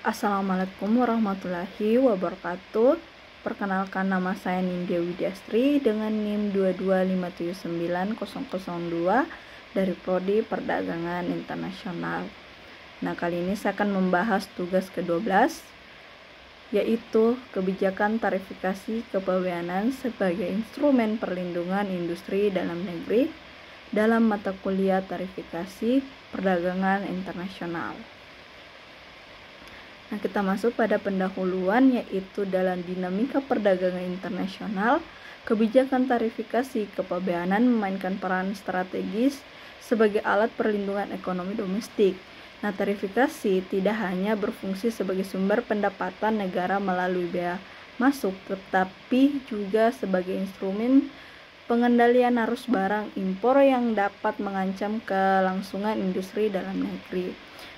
Assalamualaikum warahmatullahi wabarakatuh. Perkenalkan, nama saya Nindya Widyastri dengan NIM 225790002 dari Prodi Perdagangan Internasional. Nah, kali ini saya akan membahas tugas ke-12, yaitu kebijakan tarifikasi kepabeanan sebagai instrumen perlindungan industri dalam negeri dalam mata kuliah tarifikasi perdagangan internasional. Nah, kita masuk pada pendahuluan, yaitu dalam dinamika perdagangan internasional, kebijakan tarifikasi kepabeanan memainkan peran strategis sebagai alat perlindungan ekonomi domestik. Nah, tarifikasi tidak hanya berfungsi sebagai sumber pendapatan negara melalui bea masuk, tetapi juga sebagai instrumen pengendalian arus barang impor yang dapat mengancam kelangsungan industri dalam negeri.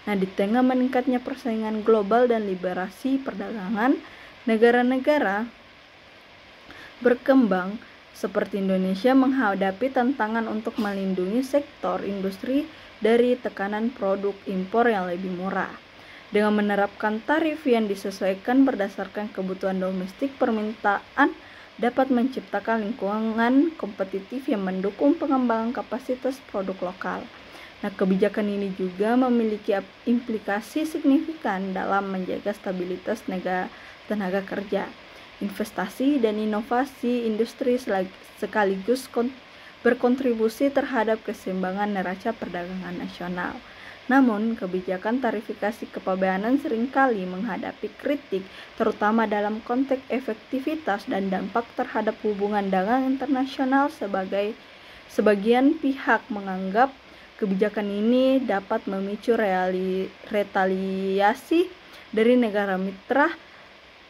Nah, di tengah meningkatnya persaingan global dan liberasi perdagangan, negara-negara berkembang seperti Indonesia menghadapi tantangan untuk melindungi sektor industri dari tekanan produk impor yang lebih murah. Dengan menerapkan tarif yang disesuaikan berdasarkan kebutuhan domestik, permintaan dapat menciptakan lingkungan kompetitif yang mendukung pengembangan kapasitas produk lokal. Nah, kebijakan ini juga memiliki implikasi signifikan dalam menjaga stabilitas tenaga kerja, investasi, dan inovasi industri sekaligus berkontribusi terhadap keseimbangan neraca perdagangan nasional. Namun, kebijakan tarifikasi kepabeanan seringkali menghadapi kritik, terutama dalam konteks efektivitas dan dampak terhadap hubungan dagang internasional. Sebagian pihak menganggap kebijakan ini dapat memicu retaliasi dari negara mitra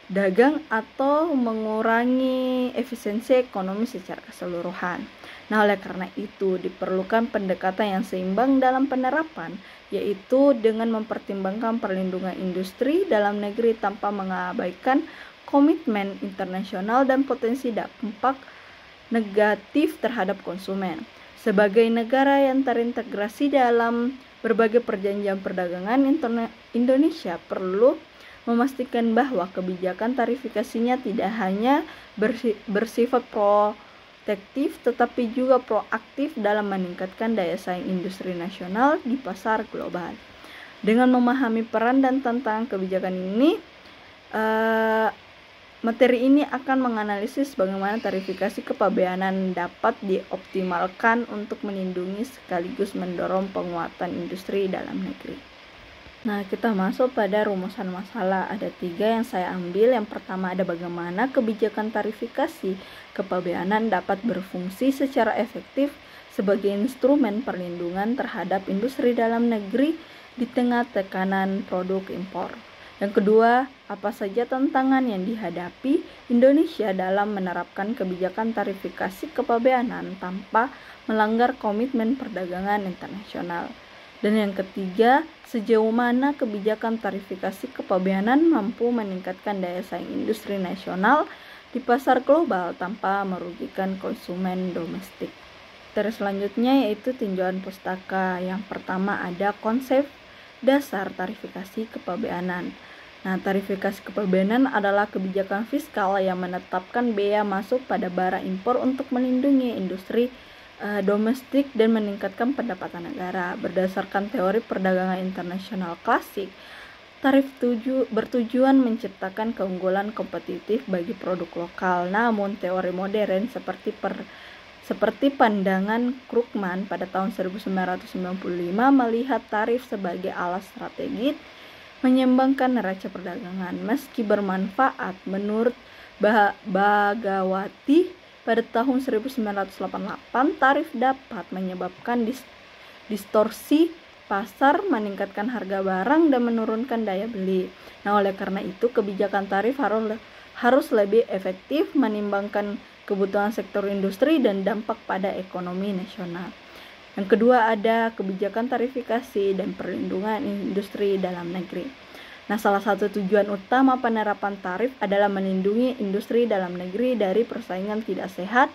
dagang atau mengurangi efisiensi ekonomi secara keseluruhan. Nah, oleh karena itu diperlukan pendekatan yang seimbang dalam penerapan, yaitu dengan mempertimbangkan perlindungan industri dalam negeri tanpa mengabaikan komitmen internasional dan potensi dampak negatif terhadap konsumen. Sebagai negara yang terintegrasi dalam berbagai perjanjian perdagangan, Indonesia perlu memastikan bahwa kebijakan tarifikasinya tidak hanya bersifat protektif, tetapi juga proaktif dalam meningkatkan daya saing industri nasional di pasar global. Dengan memahami peran dan tantangan kebijakan ini, materi ini akan menganalisis bagaimana tarifikasi kepabeanan dapat dioptimalkan untuk melindungi sekaligus mendorong penguatan industri dalam negeri. Nah, kita masuk pada rumusan masalah. Ada 3 yang saya ambil. Yang pertama, ada bagaimana kebijakan tarifikasi kepabeanan dapat berfungsi secara efektif sebagai instrumen perlindungan terhadap industri dalam negeri di tengah tekanan produk impor. Yang kedua, apa saja tantangan yang dihadapi Indonesia dalam menerapkan kebijakan tarifikasi kepabeanan tanpa melanggar komitmen perdagangan internasional. Dan yang ketiga, sejauh mana kebijakan tarifikasi kepabeanan mampu meningkatkan daya saing industri nasional di pasar global tanpa merugikan konsumen domestik. Terus selanjutnya yaitu tinjauan pustaka. Yang pertama ada konsep dasar tarifikasi kepabeanan. Nah, tarifikasi kepabeanan adalah kebijakan fiskal yang menetapkan bea masuk pada barang impor untuk melindungi industri domestik dan meningkatkan pendapatan negara. Berdasarkan teori perdagangan internasional klasik, tarif bertujuan menciptakan keunggulan kompetitif bagi produk lokal. Namun, teori modern seperti pandangan Krugman pada tahun 1995 melihat tarif sebagai alat strategis menyeimbangkan neraca perdagangan. Meski bermanfaat menurut Bagawati pada tahun 1988, tarif dapat menyebabkan distorsi pasar, meningkatkan harga barang, dan menurunkan daya beli. Nah, oleh karena itu kebijakan tarif harus lebih efektif menimbangkan kebutuhan sektor industri dan dampak pada ekonomi nasional. Yang kedua ada kebijakan tarifikasi dan perlindungan industri dalam negeri. Nah, salah satu tujuan utama penerapan tarif adalah melindungi industri dalam negeri dari persaingan tidak sehat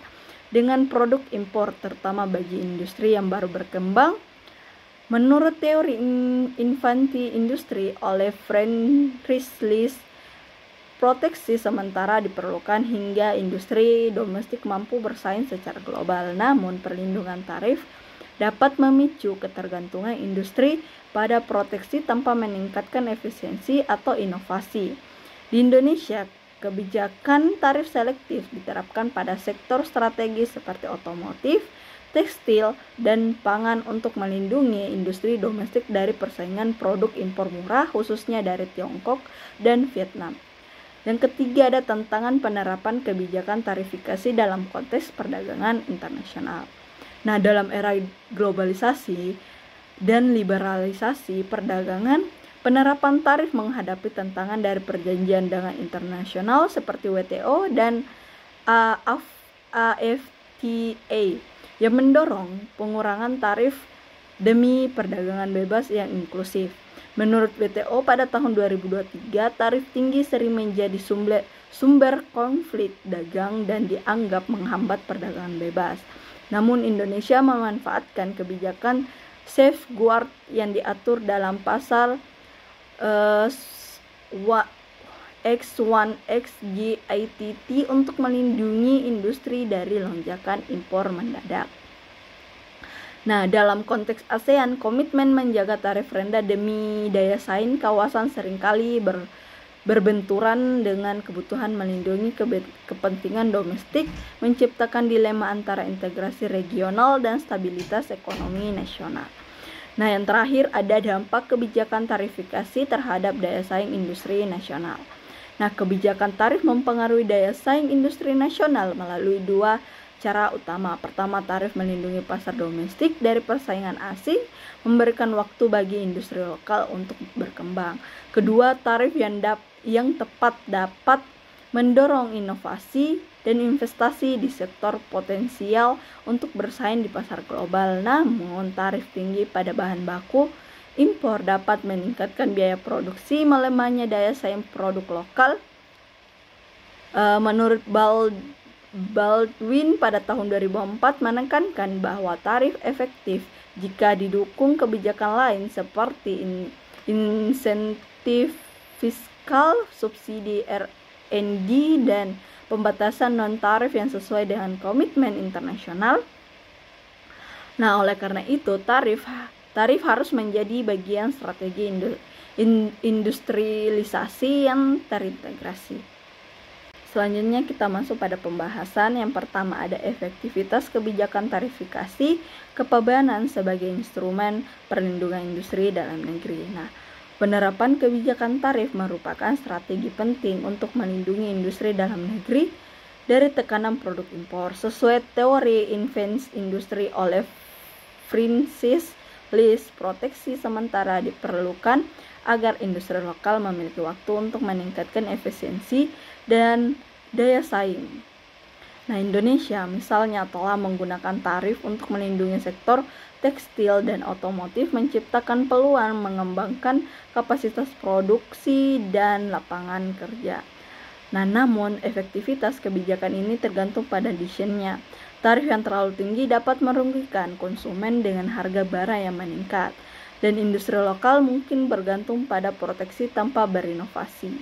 dengan produk impor, terutama bagi industri yang baru berkembang Menurut teori infansi industri oleh Friedrich List, proteksi sementara diperlukan hingga industri domestik mampu bersaing secara global. Namun, perlindungan tarif dapat memicu ketergantungan industri pada proteksi tanpa meningkatkan efisiensi atau inovasi. Di Indonesia, kebijakan tarif selektif diterapkan pada sektor strategis seperti otomotif, tekstil, dan pangan untuk melindungi industri domestik dari persaingan produk impor murah khususnya dari Tiongkok dan Vietnam. Yang ketiga, ada tantangan penerapan kebijakan tarifikasi dalam konteks perdagangan internasional. Nah, dalam era globalisasi dan liberalisasi perdagangan, penerapan tarif menghadapi tantangan dari perjanjian dagang internasional seperti WTO dan AFTA yang mendorong pengurangan tarif demi perdagangan bebas yang inklusif. Menurut WTO pada tahun 2023, tarif tinggi sering menjadi sumber konflik dagang dan dianggap menghambat perdagangan bebas. Namun Indonesia memanfaatkan kebijakan safeguard yang diatur dalam pasal X1XGITT untuk melindungi industri dari lonjakan impor mendadak. Nah, dalam konteks ASEAN, komitmen menjaga tarif rendah demi daya saing kawasan seringkali berbenturan dengan kebutuhan melindungi kepentingan domestik, menciptakan dilema antara integrasi regional dan stabilitas ekonomi nasional. Nah, yang terakhir ada dampak kebijakan tarifikasi terhadap daya saing industri nasional. Nah, kebijakan tarif mempengaruhi daya saing industri nasional melalui dua cara utama. Pertama, tarif melindungi pasar domestik dari persaingan asing, memberikan waktu bagi industri lokal untuk berkembang. Kedua, tarif yang tepat dapat mendorong inovasi dan investasi di sektor potensial untuk bersaing di pasar global. Namun, tarif tinggi pada bahan baku impor dapat meningkatkan biaya produksi, melemahnya daya saing produk lokal. Menurut Baldwin pada tahun 2004 menekankan bahwa tarif efektif jika didukung kebijakan lain seperti insentif fiskal, subsidi R&D, dan pembatasan non-tarif yang sesuai dengan komitmen internasional. Nah, oleh karena itu tarif harus menjadi bagian strategi industrialisasi yang terintegrasi. Selanjutnya kita masuk pada pembahasan. Yang pertama ada efektivitas kebijakan tarifikasi kepabeanan sebagai instrumen perlindungan industri dalam negeri. Nah, penerapan kebijakan tarif merupakan strategi penting untuk melindungi industri dalam negeri dari tekanan produk impor. Sesuai teori invasi industri oleh Friedrich List, proteksi sementara diperlukan agar industri lokal memiliki waktu untuk meningkatkan efisiensi dan daya saing. Nah, Indonesia misalnya telah menggunakan tarif untuk melindungi sektor tekstil dan otomotif, menciptakan peluang mengembangkan kapasitas produksi dan lapangan kerja. Nah, namun efektivitas kebijakan ini tergantung pada desainnya. Tarif yang terlalu tinggi dapat merugikan konsumen dengan harga barang yang meningkat, dan industri lokal mungkin bergantung pada proteksi tanpa berinovasi.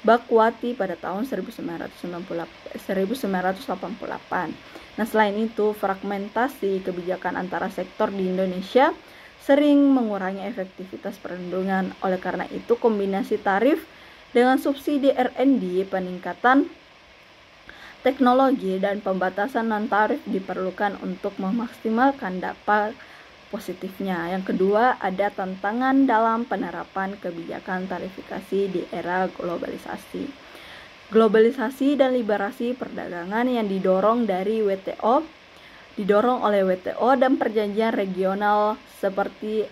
Bakwati pada tahun 1988. Nah, selain itu, fragmentasi kebijakan antara sektor di Indonesia sering mengurangi efektivitas perlindungan. Oleh karena itu, kombinasi tarif dengan subsidi R&D, peningkatan teknologi, dan pembatasan non-tarif diperlukan untuk memaksimalkan dampak positifnya. Yang kedua, ada tantangan dalam penerapan kebijakan tarifikasi di era globalisasi. Globalisasi dan liberasi perdagangan yang didorong oleh WTO dan perjanjian regional seperti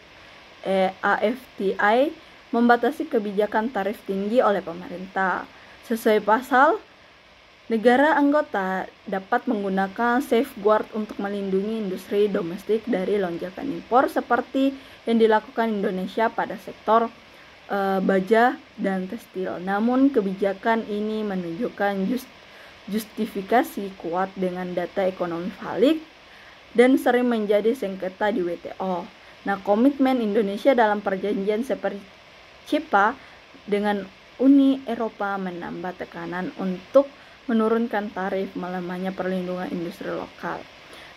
AFTA membatasi kebijakan tarif tinggi oleh pemerintah. Sesuai pasal, negara anggota dapat menggunakan safeguard untuk melindungi industri domestik dari lonjakan impor seperti yang dilakukan Indonesia pada sektor baja dan tekstil. Namun kebijakan ini menunjukkan justifikasi kuat dengan data ekonomi valid dan sering menjadi sengketa di WTO. Nah, komitmen Indonesia dalam perjanjian seperti CIPA dengan Uni Eropa menambah tekanan untuk menurunkan tarif, melemahnya perlindungan industri lokal.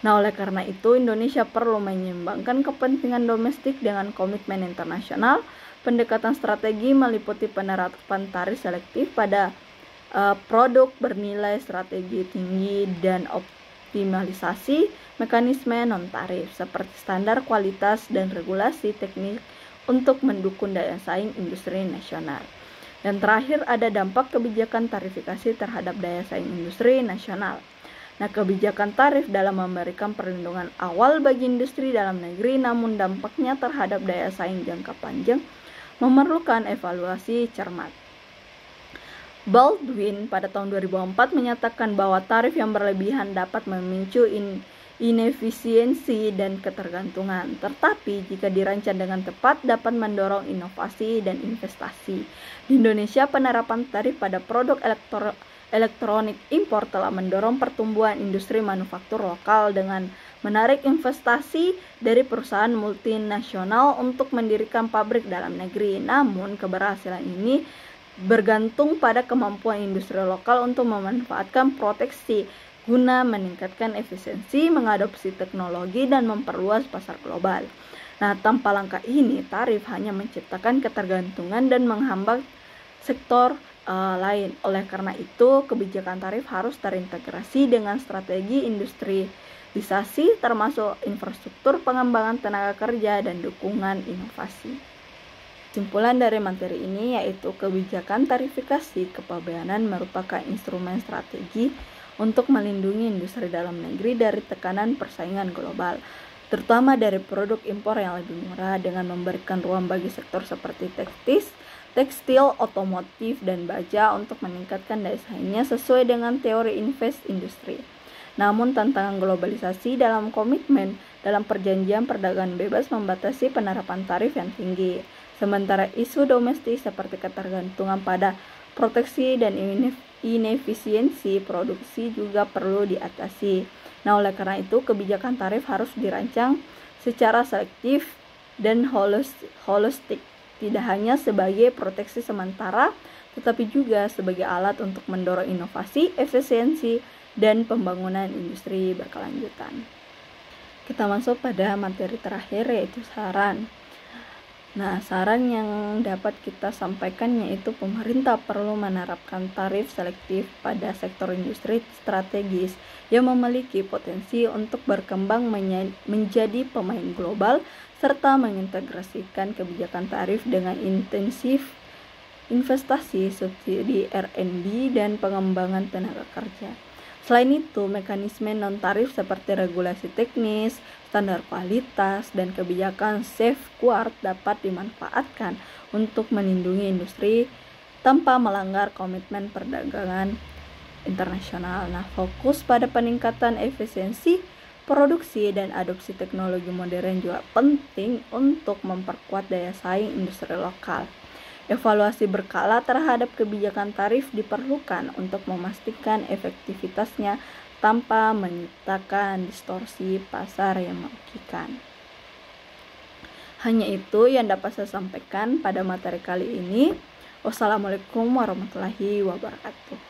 Nah, oleh karena itu Indonesia perlu menyeimbangkan kepentingan domestik dengan komitmen internasional. Pendekatan strategi meliputi penerapan tarif selektif pada produk bernilai strategi tinggi dan optimalisasi mekanisme non-tarif seperti standar kualitas dan regulasi teknik untuk mendukung daya saing industri nasional. Dan terakhir ada dampak kebijakan tarifikasi terhadap daya saing industri nasional. Nah, kebijakan tarif dalam memberikan perlindungan awal bagi industri dalam negeri, namun dampaknya terhadap daya saing jangka panjang memerlukan evaluasi cermat. Baldwin pada tahun 2004 menyatakan bahwa tarif yang berlebihan dapat memicu inefisiensi dan ketergantungan, tetapi jika dirancang dengan tepat dapat mendorong inovasi dan investasi. Di Indonesia, penerapan tarif pada produk elektronik impor telah mendorong pertumbuhan industri manufaktur lokal dengan menarik investasi dari perusahaan multinasional untuk mendirikan pabrik dalam negeri. Namun, keberhasilan ini bergantung pada kemampuan industri lokal untuk memanfaatkan proteksi guna meningkatkan efisiensi, mengadopsi teknologi, dan memperluas pasar global. Nah, tanpa langkah ini, tarif hanya menciptakan ketergantungan dan menghambat sektor lain. Oleh karena itu, kebijakan tarif harus terintegrasi dengan strategi industrialisasi, termasuk infrastruktur, pengembangan tenaga kerja, dan dukungan inovasi. Kesimpulan dari materi ini yaitu kebijakan tarifikasi kepabeanan merupakan instrumen strategi untuk melindungi industri dalam negeri dari tekanan persaingan global, terutama dari produk impor yang lebih murah, dengan memberikan ruang bagi sektor seperti tekstil, otomotif, dan baja untuk meningkatkan daya saingnya sesuai dengan teori invest industri. Namun, tantangan globalisasi dalam komitmen dalam perjanjian perdagangan bebas membatasi penerapan tarif yang tinggi. Sementara isu domestik seperti ketergantungan pada proteksi dan inefisiensi produksi juga perlu diatasi. Nah, oleh karena itu kebijakan tarif harus dirancang secara selektif dan holistik, tidak hanya sebagai proteksi sementara, tetapi juga sebagai alat untuk mendorong inovasi, efisiensi, dan pembangunan industri berkelanjutan. Kita masuk pada materi terakhir yaitu saran. Nah, saran yang dapat kita sampaikan yaitu pemerintah perlu menerapkan tarif selektif pada sektor industri strategis yang memiliki potensi untuk berkembang menjadi pemain global, serta mengintegrasikan kebijakan tarif dengan intensif investasi, subsidi R&D, dan pengembangan tenaga kerja. Selain itu, mekanisme non-tarif seperti regulasi teknis, standar kualitas, dan kebijakan safeguard dapat dimanfaatkan untuk melindungi industri tanpa melanggar komitmen perdagangan internasional. Nah, fokus pada peningkatan efisiensi produksi dan adopsi teknologi modern juga penting untuk memperkuat daya saing industri lokal. Evaluasi berkala terhadap kebijakan tarif diperlukan untuk memastikan efektivitasnya tanpa menciptakan distorsi pasar yang merugikan. Hanya itu yang dapat saya sampaikan pada materi kali ini. Wassalamualaikum warahmatullahi wabarakatuh.